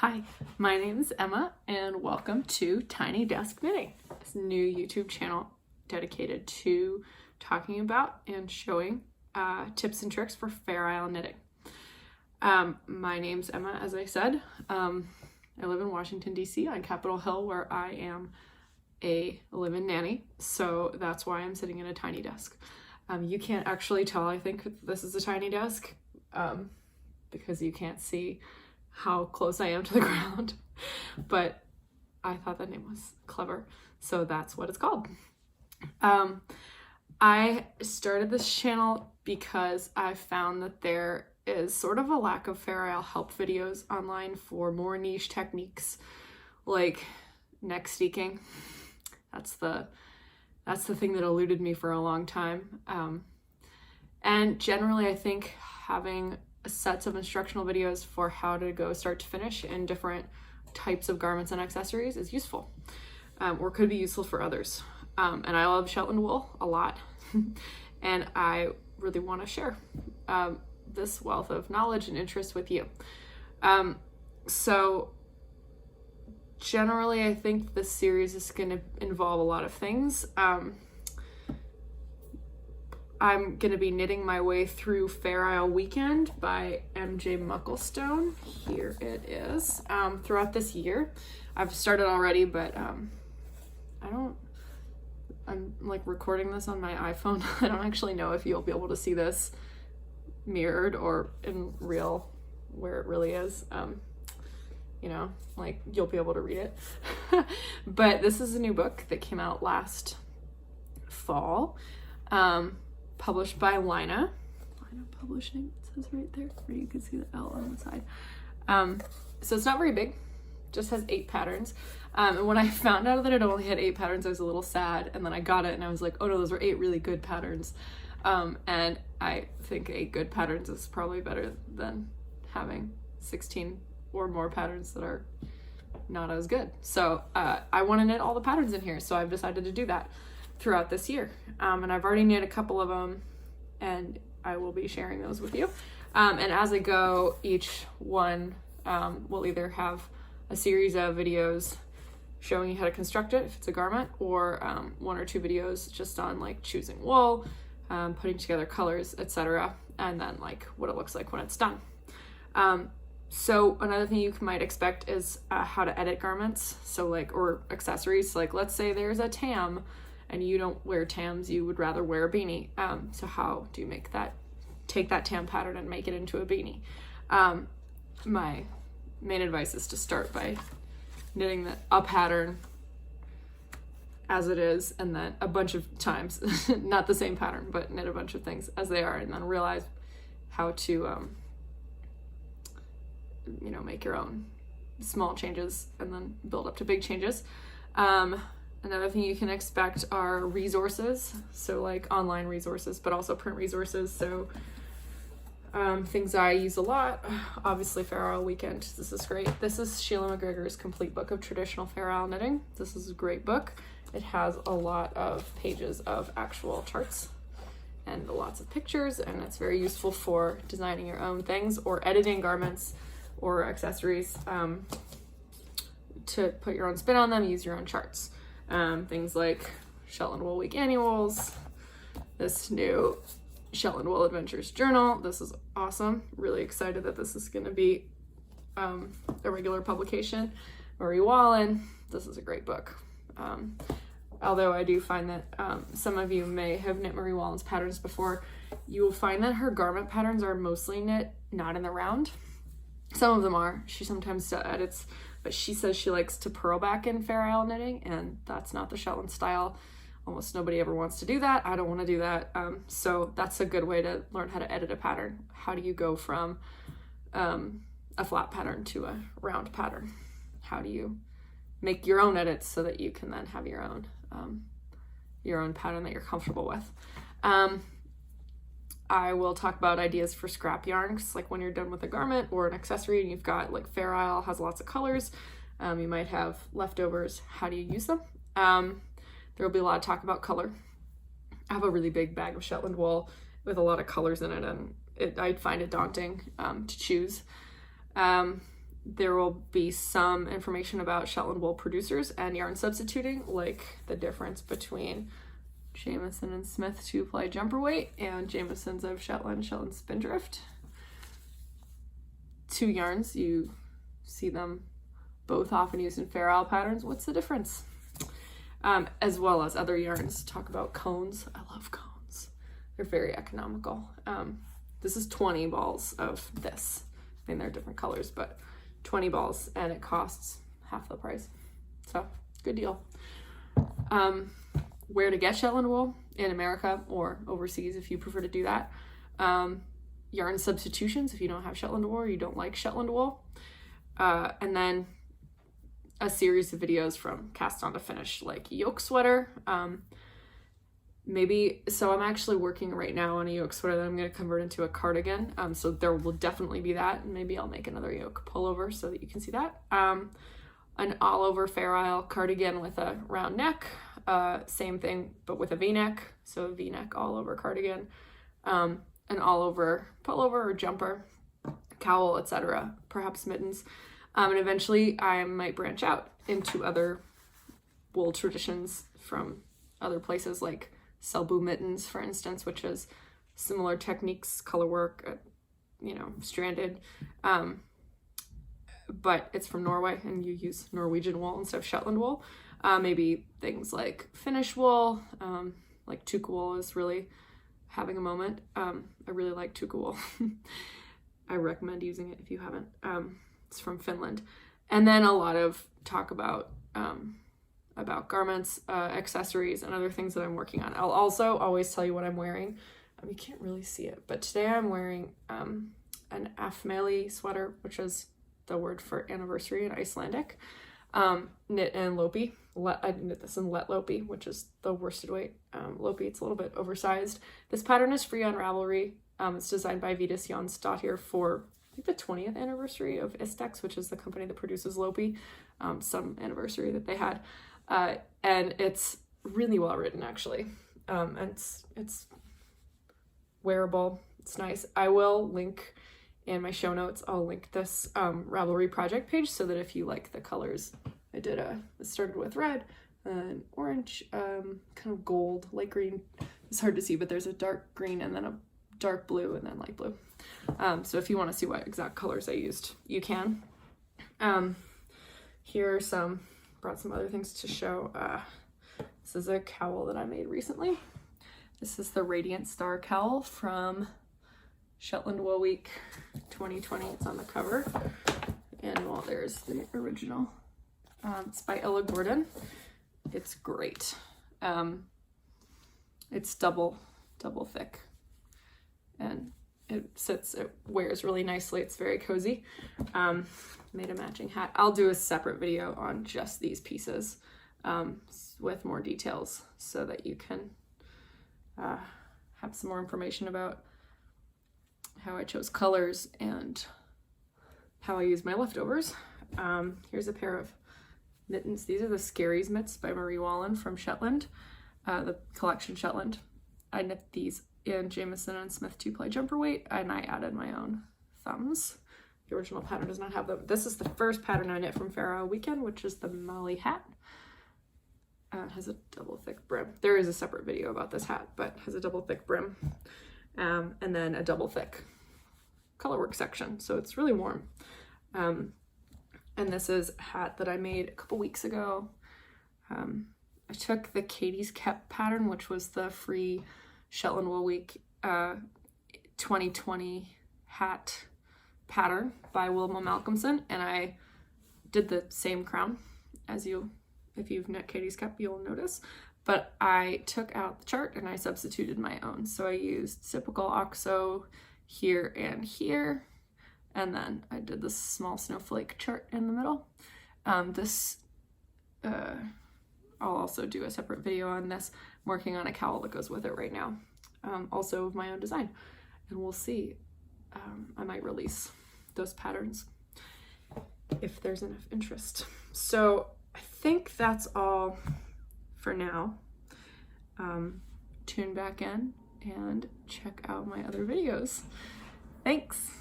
Hi, my name is Emma and welcome to Tiny Desk Knitting. It's a new YouTube channel dedicated to talking about and showing tips and tricks for Fair Isle knitting. My name's Emma, as I said. I live in Washington, D.C. on Capitol Hill, where I am a live-in nanny, so that's why I'm sitting in a tiny desk. You can't actually tell, I think, this is a tiny desk because you can't see how close I am to the ground, but I thought that name was clever, so that's what it's called. I started this channel because I found that there is sort of a lack of Fair Isle help videos online for more niche techniques like neck steeking. That's the thing that eluded me for a long time. And generally I think having sets of instructional videos for how to go start to finish in different types of garments and accessories is useful, or could be useful for others. And I love Shetland wool a lot, and I really want to share this wealth of knowledge and interest with you. So generally I think this series is going to involve a lot of things. I'm going to be knitting my way through Fair Isle Weekend by MJ Mucklestone. Here it is. Throughout this year. I've started already, but I'm like recording this on my iPhone. I don't actually know if you'll be able to see this mirrored or in real where it really is. You know, like you'll be able to read it. But this is a new book that came out last fall. Published by Lina Publishing, it says right there, where you can see the L on the side. So it's not very big, just has 8 patterns. And when I found out that it only had 8 patterns, I was a little sad, and then I got it and I was like, oh no, those were 8 really good patterns. And I think 8 good patterns is probably better than having 16 or more patterns that are not as good. So I want to knit all the patterns in here, so I've decided to do that throughout this year. And I've already knit a couple of them, and I will be sharing those with you. And as I go, each one will either have a series of videos showing you how to construct it if it's a garment, or 1 or 2 videos just on like choosing wool, putting together colors, etc., and then like what it looks like when it's done. So another thing you might expect is how to edit garments, so like, or accessories. Like let's say there's a tam and you don't wear tams, you would rather wear a beanie. So how do you take that tam pattern and make it into a beanie? My main advice is to start by knitting a pattern as it is, and then a bunch of times, not the same pattern, but knit a bunch of things as they are, and then realize how to, you know, make your own small changes and then build up to big changes. Another thing you can expect are resources, so like online resources, but also print resources. So things I use a lot, obviously Fair Isle Weekend, this is great. This is Sheila McGregor's Complete Book of Traditional Fair Isle Knitting. This is a great book. It has a lot of pages of actual charts and lots of pictures, and it's very useful for designing your own things or editing garments or accessories to put your own spin on them, use your own charts. Things like Shetland Wool Week Annuals, this new Shetland Wool Adventures Journal. This is awesome. Really excited that this is going to be a regular publication. Marie Wallen, this is a great book. Although I do find that some of you may have knit Marie Wallen's patterns before, you will find that her garment patterns are mostly knit not in the round. Some of them are. She sometimes edits, but she says she likes to purl back in Fair Isle knitting, and that's not the Shetland style. Almost nobody ever wants to do that. I don't want to do that. So that's a good way to learn how to edit a pattern. How do you go from a flat pattern to a round pattern? How do you make your own edits so that you can then have your own pattern that you're comfortable with? I will talk about ideas for scrap yarns, like when you're done with a garment or an accessory and you've got, like Fair Isle has lots of colors, you might have leftovers. How do you use them? There will be a lot of talk about color. I have a really big bag of Shetland wool with a lot of colors in it, and I find it daunting to choose. There will be some information about Shetland wool producers and yarn substituting, like the difference between Jamieson and Smith 2-ply jumper weight and Jamieson's of Shetland Spindrift. 2 yarns, you see them both often used in Fair Isle patterns. What's the difference? As well as other yarns. Talk about cones. I love cones. They're very economical. This is 20 balls of this. I mean, they're different colors, but 20 balls, and it costs half the price. So, good deal. Where to get Shetland wool in America or overseas if you prefer to do that. Yarn substitutions if you don't have Shetland wool or you don't like Shetland wool. And then a series of videos from cast on to finish, like yoke sweater. So I'm actually working right now on a yoke sweater that I'm going to convert into a cardigan. So there will definitely be that, and maybe I'll make another yoke pullover so that you can see that. An all over Fair Isle cardigan with a round neck. Same thing, but with a V-neck. So a V-neck all over cardigan. An all over pullover or jumper, cowl, etc. Perhaps mittens. And eventually I might branch out into other wool traditions from other places, like Selbu mittens, for instance, which is similar techniques, color work, stranded. But it's from Norway and you use Norwegian wool instead of Shetland wool. Maybe things like Finnish wool, like Tuka wool is really having a moment. I really like Tuka wool. I recommend using it if you haven't. It's from Finland. And then a lot of talk about garments, accessories, and other things that I'm working on. I'll also always tell you what I'm wearing. You can't really see it, but today I'm wearing an afmæli sweater, which is the word for anniversary in Icelandic. Knit in Lopi. I knit this in Let Lopi, which is the worsted weight Lopi. It's a little bit oversized. This pattern is free on Ravelry. It's designed by Vitas Jonsdottir for the 20th anniversary of Istex, which is the company that produces Lopi, some anniversary that they had. And it's really well written, actually. And it's wearable. It's nice. I will link in my show notes. I'll link this Ravelry project page so that if you like the colors, it started with red and orange, kind of gold, light green. It's hard to see, but there's a dark green and then a dark blue and then light blue. So if you want to see what exact colors I used, you can. Here are brought some other things to show. This is a cowl that I made recently. This is the Radiant Star cowl from Shetland Wool Week 2020. It's on the cover. And well, there's the original. It's by Ella Gordon. It's great. It's double thick. And it wears really nicely. It's very cozy. Made a matching hat. I'll do a separate video on just these pieces with more details so that you can have some more information about how I chose colors and how I use my leftovers. Here's a pair of mittens. These are the Scaries mitts by Marie Wallen from Shetland, the collection Shetland. I knit these in Jamieson and Smith 2-ply jumper weight, and I added my own thumbs. The original pattern does not have them. This is the first pattern I knit from Fair Isle Weekend, which is the Molly hat. It has a double thick brim. There is a separate video about this hat, but has a double thick brim, and then a double thick colorwork section, so it's really warm. And this is a hat that I made a couple weeks ago. I took the Katie's Kept pattern, which was the free Shetland Wool Week 2020 hat pattern by Wilma Malcolmson, and I did the same crown as if you've knit Katie's Kept, you'll notice, but I took out the chart and I substituted my own. So I used typical OXO here and here, and then I did this small snowflake chart in the middle. I'll also do a separate video on this. I'm working on a cowl that goes with it right now, also of my own design, and we'll see. I might release those patterns if there's enough interest. So I think that's all for now. Tune back in and check out my other videos. Thanks.